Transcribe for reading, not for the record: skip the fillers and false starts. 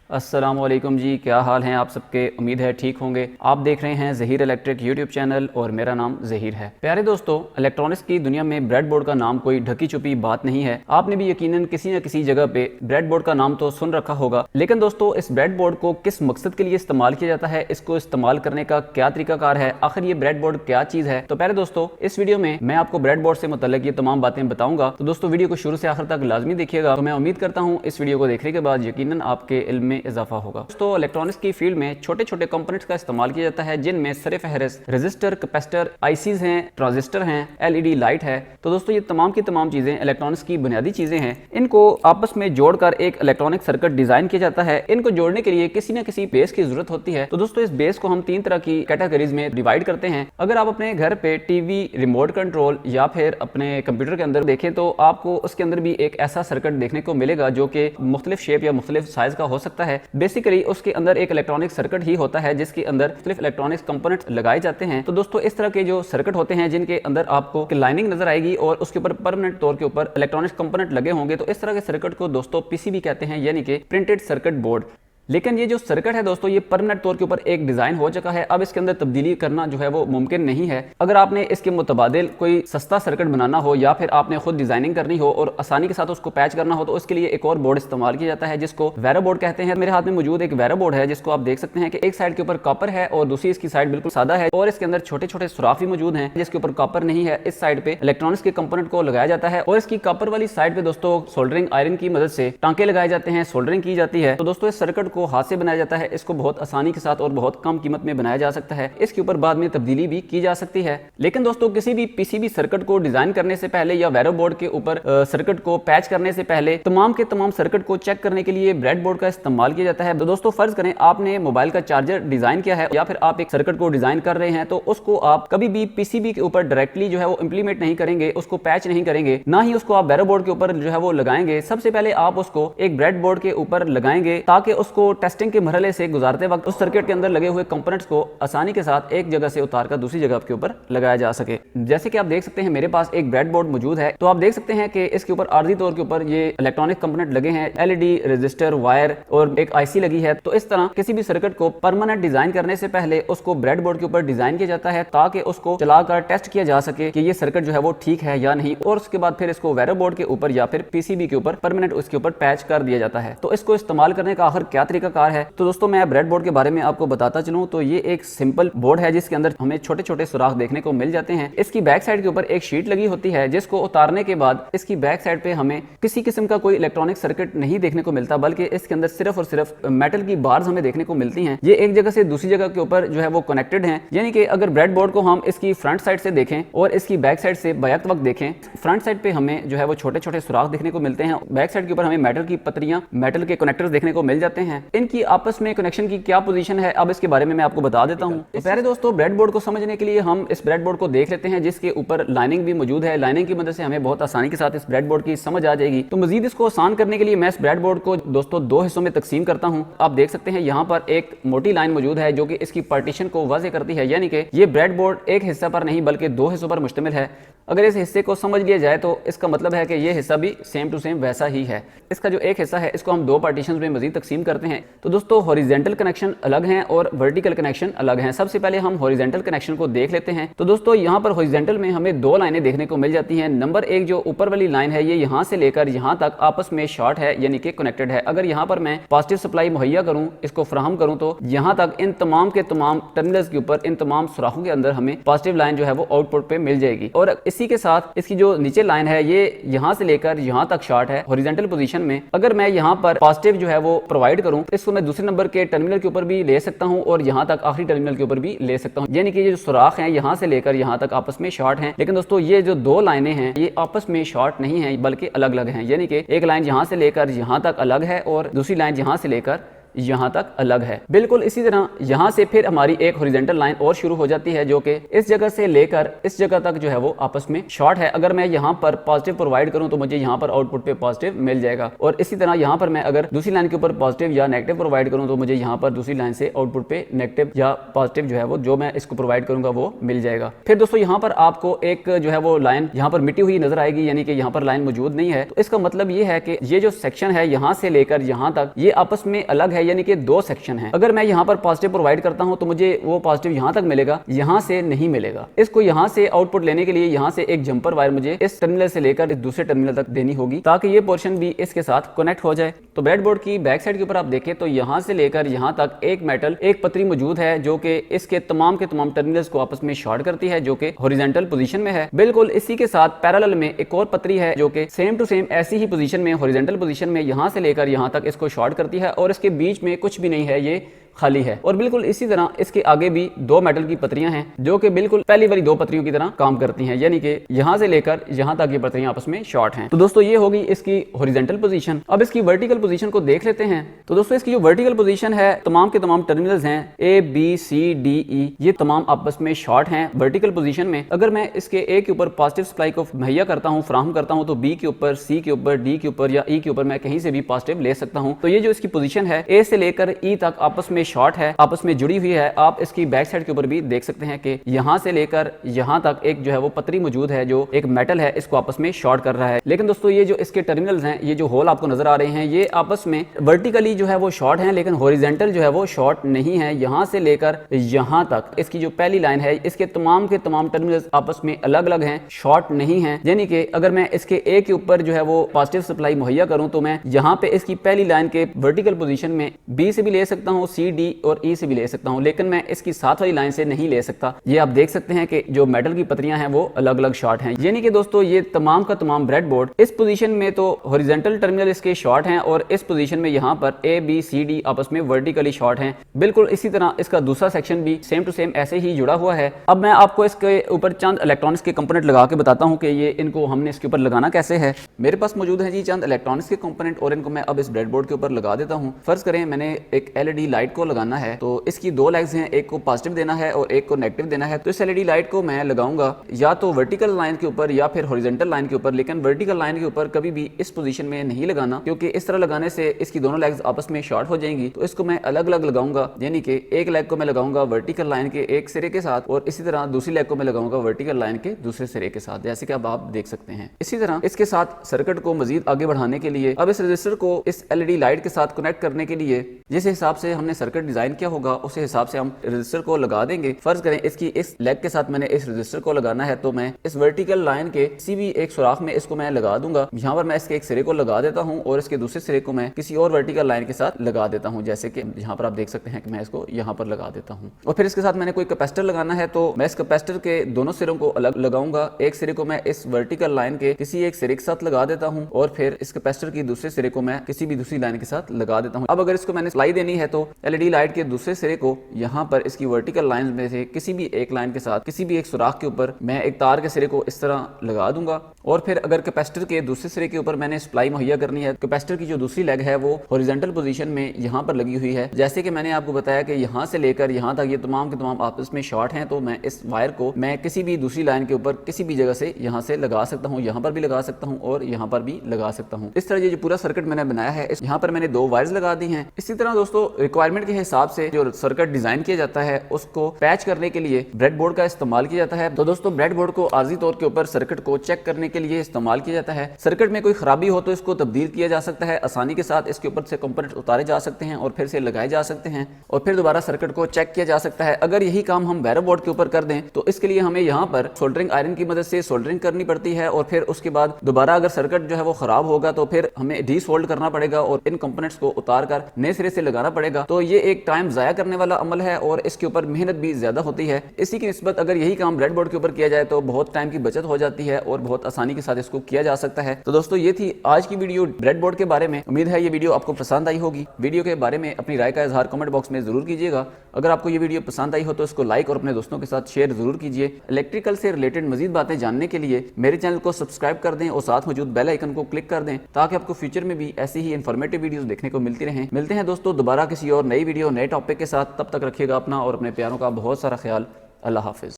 अस्सलाम वालेकुम जी, क्या हाल हैं आप सबके। उम्मीद है ठीक होंगे। आप देख रहे हैं ज़हीर इलेक्ट्रिक यूट्यूब चैनल और मेरा नाम ज़हीर है। प्यारे दोस्तों, इलेक्ट्रॉनिक्स की दुनिया में ब्रेड बोर्ड का नाम कोई ढकी छुपी बात नहीं है। आपने भी यकीनन किसी न किसी जगह पे ब्रेड बोर्ड का नाम तो सुन रखा होगा, लेकिन दोस्तों इस ब्रेड बोर्ड को किस मकसद के लिए इस्तेमाल किया जाता है, इसको इस्तेमाल करने का क्या तरीकाकार है, आखिर ये ब्रेड बोर्ड क्या चीज़ है। तो प्यारे दोस्तों, इस वीडियो में मैं आपको ब्रेड बोर्ड से मुतल्लिक ये तमाम बातें बताऊंगा। तो दोस्तों वीडियो को शुरू से आखिर तक लाजमी देखिएगा। तो मैं उम्मीद करता हूँ इस वीडियो को देखने के बाद यकीनन आपके इल्म में इजाफा होगा। तो इलेक्ट्रॉनिक्स की फील्ड में छोटे छोटे कंपोनेंट्स का इस्तेमाल किया जाता है, जिनमें सर-ए-फहरिस्त रजिस्टर, कैपेसिटर, आईसीज हैं, ट्रांजिस्टर हैं, एलईडी लाइट है। तो दोस्तों ये तमाम की तमाम चीजें इलेक्ट्रॉनिक्स की बुनियादी चीजें हैं। इनको आपस में जोड़कर एक इलेक्ट्रॉनिक सर्किट डिजाइन किया जाता है। इनको जोड़ने के लिए किसी न किसी बेस की जरूरत होती है। तो दोस्तों इस बेस को हम तीन तरह की कैटेगरीज में डिवाइड करते हैं। अगर आप अपने घर पे टीवी, रिमोट कंट्रोल या फिर अपने कंप्यूटर के अंदर देखें तो आपको उसके अंदर भी एक ऐसा सर्किट देखने को मिलेगा जो कि मुख्तलिफ शेप या मुख्तलिफ साइज का हो सकता है। बेसिकली उसके अंदर एक इलेक्ट्रॉनिक सर्किट ही होता है जिसके अंदर मुख्तलिफ इलेक्ट्रॉनिक्स कंपोनेंट्स लगाए जाते हैं। तो दोस्तों इस तरह के जो सर्किट होते हैं जिनके अंदर आपको लाइनिंग नजर आएगी और उसके ऊपर परमानेंट तौर के ऊपर इलेक्ट्रॉनिक्स कंपोनेंट लगे होंगे, तो इस तरह के सर्किट को दोस्तों पीसीबी कहते हैं, यानी कि प्रिंटेड सर्किट बोर्ड। लेकिन ये जो सर्किट है दोस्तों, ये परमानेंट तौर के ऊपर एक डिजाइन हो चुका है। अब इसके अंदर तब्दीली करना जो है वो मुमकिन नहीं है। अगर आपने इसके मुतबादिल कोई सस्ता सर्किट बनाना हो या फिर आपने खुद डिजाइनिंग करनी हो और आसानी के साथ उसको पैच करना हो, तो उसके लिए एक और बोर्ड इस्तेमाल किया जाता है जिसको वेरो बोर्ड कहते हैं। मेरे हाथ में मौजूद एक वेरो बोर्ड है जिसको आप देख सकते हैं कि एक साइड के ऊपर कॉपर है और दूसरी इसकी साइड बिल्कुल सादा है और इसके अंदर छोटे छोटे सुराख भी मौजूद हैं जिसके ऊपर कॉपर नहीं है। इस साइड पे इलेक्ट्रॉनिक्स के कंपोनेंट को लगाया जाता है और इसकी कॉपर वाली साइड पे दोस्तों सोल्डरिंग आयरन की मदद से टांके लगाए जाते हैं, सोल्डरिंग की जाती है। तो दोस्तों इस सर्किट को हाथ से बनाया जाता है। इसको बहुत आसानी के साथ और बहुत कम कीमत में बनाया जा सकता है। इसके ऊपर बाद में तब्दीली भी की जा सकती है। लेकिन दोस्तों किसी भी पीसीबी सर्किट को डिजाइन करने से पहले या वेरो बोर्ड के ऊपर सर्किट को पैच करने से पहले तमाम के तमाम सर्किट को चेक करने के लिए ब्रेड बोर्ड का इस्तेमाल किया जाता है। तो दोस्तों फर्ज करें आपने मोबाइल का चार्जर डिजाइन किया है या फिर आप एक सर्किट को डिजाइन कर रहे हैं, तो उसको आप कभी भी पीसीबी के ऊपर डायरेक्टली जो है वो इंप्लीमेंट नहीं करेंगे, उसको पैच नहीं करेंगे, ना ही उसको आप वेरो बोर्ड के ऊपर जो है वो लगाएंगे। सबसे पहले आप उसको एक ब्रेड बोर्ड के ऊपर लगाएंगे ताकि उसको टेस्टिंग के मरहले से गुजारते वक्त उस सर्किट के अंदर लगे हुए कंपोनेंट्स को आसानी के साथ एक जगह से उतारकर दूसरी जगह के ऊपर लगाया जा सके। जैसे कि आप देख सकते हैं मेरे पास एक ब्रेड बोर्ड मौजूद है। तो आप देख सकते हैं कि इसके ऊपर आर्जी तौर के ऊपर ये इलेक्ट्रॉनिक कंपोनेंट लगे हैं, एलईडी, रजिस्टर, वायर और एक आईसी लगी है। तो इस तरह किसी भी सर्किट को परमानेंट डिजाइन करने से पहले उसको ब्रेड बोर्ड के ऊपर डिजाइन किया जाता है ताकि उसको चलाकर टेस्ट किया जा सके कि ये सर्किट जो है वो ठीक है या नहीं, और उसके बाद फिर इसको वेरो बोर्ड के ऊपर या फिर पीसीबी के ऊपर परमानेंट उसके ऊपर पैच कर दिया जाता है। तो इसको इस्तेमाल करने का आखिर क्या तरीकाकार है, तो दोस्तों मैं ब्रेड बोर्ड के बारे में आपको बताता चलूं तो ये एक सिंपल बोर्ड है जिसके अंदर हमें छोटे छोटे सुराख देखने को मिल जाते हैं। इसकी बैक साइड के ऊपर एक शीट लगी होती है जिसको उतारने के बाद इसकी बैक साइड पे हमें किसी किस्म का कोई इलेक्ट्रॉनिक सर्किट नहीं देखने को मिलता, बल्कि इसके अंदर सिर्फ और सिर्फ मेटल की बार्स हमें देखने को मिलती हैं। ये एक जगह से दूसरी जगह के ऊपर जो है वो कनेक्टेड हैं। यानी कि अगर ब्रेड बोर्ड को हम इसकी फ्रंट साइड से देखें और इसकी बैक साइड से बैक वक्त देखें, फ्रंट साइड पे हमें जो है वो छोटे छोटे सुराख देखने को मिलते हैं, बैक साइड के ऊपर हमें मेटल की पतरियां, मेटल के कनेक्टर्स देखने को मिल जाते हैं। इनकी आपस में कनेक्शन की क्या पोजीशन है अब इसके बारे में मैं आपको बता देता हूं। तो प्यारे दोस्तों ब्रेड बोर्ड को समझने के लिए हम इस ब्रेड बोर्ड को देख लेते हैं जिसके ऊपर लाइनिंग भी मौजूद है। लाइनिंग की मदद से हमें बहुत आसानी के साथ इस ब्रेड बोर्ड की समझ आ जाएगी। तो मजीद इसको आसान करने के लिए मैं इस ब्रेड बोर्ड को दोस्तों दो हिस्सों में तकसीम करता हूं। आप देख सकते हैं यहाँ पर एक मोटी लाइन मौजूद है जो कि इसकी पार्टीशन को वाज़ेह करती है, यानी कि ये ब्रेड बोर्ड एक हिस्सा पर नहीं बल्कि दो हिस्सों पर मुश्तमिल है। अगर इस हिस्से को समझ लिया जाए तो इसका मतलब है कि ये हिस्सा भी सेम टू सेम वैसा ही है। इसका जो एक हिस्सा है इसको हम दो पार्टीशंस में मजीद तकसीम करते हैं। तो दोस्तों हॉरिजॉन्टल कनेक्शन अलग हैं और वर्टिकल कनेक्शन अलग हैं। सबसे पहले हम हॉरिजॉन्टल कनेक्शन को देख लेते हैं। तो दोस्तों यहाँ पर हॉरिजॉन्टल में हमें दो लाइनें देखने को मिल जाती हैं। नंबर एक जो ऊपर वाली लाइन है ये यहाँ से लेकर यहाँ तक आपस में शॉर्ट है, यानी कि कनेक्टेड है। अगर यहाँ पर मैं पॉजिटिव सप्लाई मुहैया करूँ, इसको फराहम करूँ, तो यहाँ तक इन तमाम के तमाम टर्मिनल्स के ऊपर इन तमाम सुराखों के अंदर हमें पॉजिटिव लाइन जो है वो आउटपुट पे मिल जाएगी। और इसी के साथ इसकी जो नीचे लाइन है ये यहाँ से लेकर यहाँ तक शॉर्ट है हॉरिजॉन्टल पोजीशन में। अगर मैं यहाँ पर पॉजिटिव जो है वो प्रोवाइड करूँ, इसको मैं दूसरे नंबर के टर्मिनल के ऊपर भी ले सकता हूँ और यहाँ तक आखिरी टर्मिनल के ऊपर भी ले सकता हूँ। यानी कि ये जो सुराख हैं यहाँ से लेकर यहाँ तक आपस में शॉर्ट हैं। लेकिन दोस्तों ये जो दो लाइनें हैं ये आपस में शॉर्ट नहीं है बल्कि अलग अलग हैं। यानी कि एक लाइन यहाँ से लेकर यहाँ तक अलग है और दूसरी लाइन यहाँ से लेकर यहाँ तक अलग है। बिल्कुल इसी तरह यहाँ से फिर हमारी एक हॉरिजॉन्टल लाइन और शुरू हो जाती है जो कि इस जगह से लेकर इस जगह तक जो है वो आपस में शॉर्ट है। अगर मैं यहाँ पर पॉजिटिव प्रोवाइड करूँ तो मुझे यहाँ पर आउटपुट पे पॉजिटिव मिल जाएगा, और इसी तरह यहाँ पर मैं अगर दूसरी लाइन के ऊपर पॉजिटिव या नेगेटिव प्रोवाइड करूँ तो मुझे यहाँ पर दूसरी लाइन से आउटपुट पे नेगेटिव या पॉजिटिव जो है वो जो मैं इसको प्रोवाइड करूंगा वो मिल जाएगा। फिर दोस्तों यहाँ पर आपको एक जो है वो लाइन यहाँ पर मिटी हुई नजर आएगी, यानी कि यहाँ पर लाइन मौजूद नहीं है। तो इसका मतलब ये है कि ये जो सेक्शन है यहाँ से लेकर यहाँ तक ये आपस में अलग है, यानी कि दो सेक्शन है। अगर मैं यहाँ पर पॉजिटिव प्रोवाइड करता हूँ तो मुझे वो पॉजिटिव यहाँ तक मिलेगा, यहाँ से नहीं मिलेगा। इसको यहाँ से आउटपुट लेने के लिए यहाँ से एक जंपर वायर मुझे इस टर्मिनल से लेकर इस दूसरे टर्मिनल तक देनी होगी ताकि ये पोर्शन भी इसके साथ कनेक्ट हो जाए। तो ब्रेडबोर्ड की बैक साइड के ऊपर आप देखें तो यहाँ से लेकर यहाँ तक एक मेटल एक पतरी मौजूद है जो कि इसके तमाम के तमाम टर्मिनल्स को आपस में शॉर्ट करती है, जो कि हॉरिजॉन्टल पोजीशन में है। बिल्कुल इसी के साथ पैरेलल में एक और पतरी है जो कि सेम टू सेम ऐसी ही पोजीशन में, हॉरिजॉन्टल पोजीशन में यहाँ से लेकर यहाँ तक इसको शॉर्ट करती है और इसके बीच में कुछ भी नहीं है, ये खाली है। और बिल्कुल इसी तरह इसके आगे भी दो मेटल की पतरियां हैं जो कि बिल्कुल पहली वाली दो पतरियों की तरह काम करती हैं, यानी कि यहां से लेकर यहां तक ये पतरियां आपस में शॉर्ट हैं। तो दोस्तों ये होगी इसकी हॉरिजॉन्टल पोजीशन। अब इसकी वर्टिकल पोजीशन को देख लेते हैं। तो दोस्तों इसकी जो वर्टिकल पोजीशन है, तमाम के तमाम टर्मिनल्स हैं A B C D E, ये तमाम आपस में शॉर्ट हैं वर्टिकल पोजीशन में। अगर मैं इसके ए के ऊपर पॉजिटिव सप्लाई को मुहैया करता हूँ, फराहम करता हूँ, तो बी के ऊपर, सी के ऊपर, डी के ऊपर या ई के ऊपर मैं कहीं से भी पॉजिटिव ले सकता हूँ। तो ये जो इसकी पोजीशन है ए से लेकर ई तक आपस में शॉर्ट है, आपस में जुड़ी हुई है। आप इसकी बैक साइड के ऊपर भी देख सकते हैं कि यहां से लेकर यहां तक एक जो है वो पतरी मौजूद है जो एक मेटल है, इसको आपस में शॉर्ट कर रहा है। लेकिन दोस्तों ये जो इसके टर्मिनल्स हैं, ये जो होल आपको नजर आ रहे हैं, ये आपस में वर्टिकली जो है वो शॉर्ट हैं, लेकिन हॉरिजॉन्टल जो है वो शॉर्ट नहीं है। यहां से लेकर यहां तक इसकी जो पहली लाइन है, इसके तमाम के तमाम टर्मिनल्स आपस में अलग अलग हैं, शॉर्ट नहीं है। यानी कि अगर मैं इसके ए के ऊपर जो है वो पॉजिटिव सप्लाई मुहैया करूं तो मैं यहां पे इसकी पहली लाइन के वर्टिकल पोजीशन में बी से भी ले सकता हूं, सी डी और ई से भी ले सकता हूं, लेकिन मैं इसकी साथ वाली लाइन से नहीं ले सकता। ये आप देख सकते हैं कि जो मेटल की पतरियां हैं वो अलग अलग शॉर्ट हैं। यानी कि दोस्तों ये तमाम का तमाम ब्रेडबोर्ड इस पोजीशन में तो हॉरिजॉन्टल टर्मिनल इसके शॉर्ट हैं और इस पोजीशन में यहां पर ए बी सी डी आपस में वर्टिकली शॉर्ट हैं। बिल्कुल इसी तरह इसका दूसरा सेक्शन भी सेम टू सेम ऐसे ही जुड़ा हुआ है। अब मैं आपको इसके ऊपर चंद इलेक्ट्रॉनिक्स के कंपोनेंट लगा के बताता हूं कि ये इनको हमने इसके ऊपर लगाना कैसे है। मेरे पास मौजूद है जी चंद इलेक्ट्रॉनिक्स के कंपोनेंट और इनको मैं अब इस ब्रेडबोर्ड के ऊपर लगा देता हूं। फर्ज करें मैंने एक एलईडी लाइट को लगाना है, तो इसकी दो लेग्स हैं, एक को पॉजिटिव देना है और एक को नेगेटिव देना है। तो इस एलईडी लाइट को मैं लगाऊंगा या तो वर्टिकल लाइन के ऊपर या फिर हॉरिजॉन्टल लाइन के ऊपर, लेकिन वर्टिकल लाइन के ऊपर कभी भी इस पोजीशन में नहीं लगाना, क्योंकि इस तरह लगाने से इसकी दोनों लेग्स आपस में शॉर्ट हो जाएंगी। तो इसको मैं अलग अलग लगाऊंगा, यानी कि एक लेग को मैं लगाऊंगा वर्टिकल लाइन के एक सिरे के साथ और इसी तरह दूसरी लेग को मैं लगाऊंगा वर्टिकल लाइन के दूसरे सिरे के साथ, जैसे कि अब आप देख सकते हैं। इसी तरह इसके साथ सर्किट को मजीद आगे बढ़ाने के लिए अब इस रजिस्टर को इस एलईडी लाइट के साथ कनेक्ट करने के लिए जिस हिसाब से हमने सर्किट डिजाइन किया होगा उस हिसाब से हम रजिस्टर को लगा देंगे। फर्ज करें इसकी इस लेग के साथ मैंने इस रजिस्टर को लगाना है, तो मैं इस वर्टिकल लाइन के किसी भी एक सुराख में इसको मैं लगा दूंगा। यहाँ पर मैं इसके एक सिरे को लगा देता हूँ और इसके दूसरे सिरे को मैं किसी और वर्टिकल लाइन के साथ लगा देता हूँ, जैसे कि यहाँ पर आप देख सकते हैं कि मैं इसको यहाँ पर लगा देता हूँ। और फिर इसके साथ मैंने कोई कैपेसिटर लगाना है, तो मैं इस कैपेसिटर के दोनों सिरों को अलग लगाऊंगा। एक सिरे को मैं इस वर्टिकल लाइन के किसी एक सिरे के साथ लगा देता हूँ और फिर इस कैपेसिटर की दूसरे सिरे को मैं किसी भी दूसरी लाइन के साथ लगा देता हूँ। अब अगर इसको मैंने सप्लाई देनी है तो एलईडी लाइट के दूसरे सिरे को यहाँ पर इसकी वर्टिकल लाइन में से किसी भी एक लाइन के साथ किसी भी एक सुराख के ऊपर मैं एक तार के सिरे को इस तरह लगा दूंगा। और फिर अगर कैपेसिटर के दूसरे सिरे के ऊपर मैंने सप्लाई मुहैया करनी है, कैपेसिटर की जो दूसरी लेग है वो हॉरिजॉन्टल पोजीशन में यहाँ पर लगी हुई है, जैसे कि मैंने आपको बताया कि यहाँ से लेकर यहाँ तक ये तमाम के तमाम आपस में शॉर्ट हैं, तो मैं इस वायर को मैं किसी भी दूसरी लाइन के ऊपर किसी भी जगह से यहाँ से लगा सकता हूँ, यहाँ पर भी लगा सकता हूँ और यहाँ पर भी लगा सकता हूँ। इस तरह ये जो पूरा सर्किट मैंने बनाया है, यहाँ पर मैंने दो वायर्स लगा दी हैं। इसी तरह दोस्तों रिक्वायरमेंट के हिसाब से जो सर्किट डिजाइन किया जाता है उसको पैच करने के लिए ब्रेडबोर्ड का इस्तेमाल किया जाता है। तो दोस्तों ब्रेडबोर्ड को आर्जी तौर के ऊपर सर्किट को चेक करने के लिए इस्तेमाल किया जाता है। सर्किट में कोई खराबी हो तो इसको तब्दील किया जा सकता है, आसानी के साथ इसके ऊपर से कंपोनेंट उतारे जा सकते हैं और फिर से लगाए जा सकते हैं और फिर दोबारा सर्किट को चेक किया जा सकता है। अगर यही काम हम बैरो बोर्ड के ऊपर कर दें तो इसके लिए हमें यहाँ पर सोल्डरिंग आयरन की मदद से सोल्डरिंग करनी पड़ती है और फिर उसके बाद दोबारा अगर सर्किट जो है वो खराब होगा तो फिर हमें डीसोल्ड करना पड़ेगा और इन कंपोनेंट्स को उतार कर नए सिरे से लगाना पड़ेगा। तो ये एक टाइम जाया करने वाला अमल है और इसके ऊपर मेहनत भी ज्यादा होती है। इसी की निस्बत अगर यही काम ब्रेडबोर्ड के ऊपर किया जाए तो बहुत टाइम की बचत हो जाती है और बहुत आसानी के साथ इसको किया जा सकता है। तो दोस्तों ये थी आज की वीडियो ब्रेडबोर्ड के बारे में। उम्मीद है ये वीडियो आपको पसंद आई होगी। वीडियो के बारे में अपनी राय का इजहार कमेंट बॉक्स में जरूर कीजिएगा। अगर आपको ये वीडियो पसंद आई हो तो इसको लाइक और अपने दोस्तों के साथ शेयर जरूर कीजिए। इलेक्ट्रिकल से रिलेटेड मजीद बातें जानने के लिए मेरे चैनल को सब्सक्राइब कर दें और साथ मौजूद बेल आइकन को क्लिक कर दें ताकि आपको फ्यूचर में भी ऐसी ही इन्फॉर्मेटिव वीडियोस देखने को मिलती रहें। मिलते हैं दोस्तों दोबारा किसी और नई वीडियो नए टॉपिक के साथ। तब तक रखिएगा अपना और अपने प्यारों का बहुत सारा ख्याल। अल्लाह हाफिज।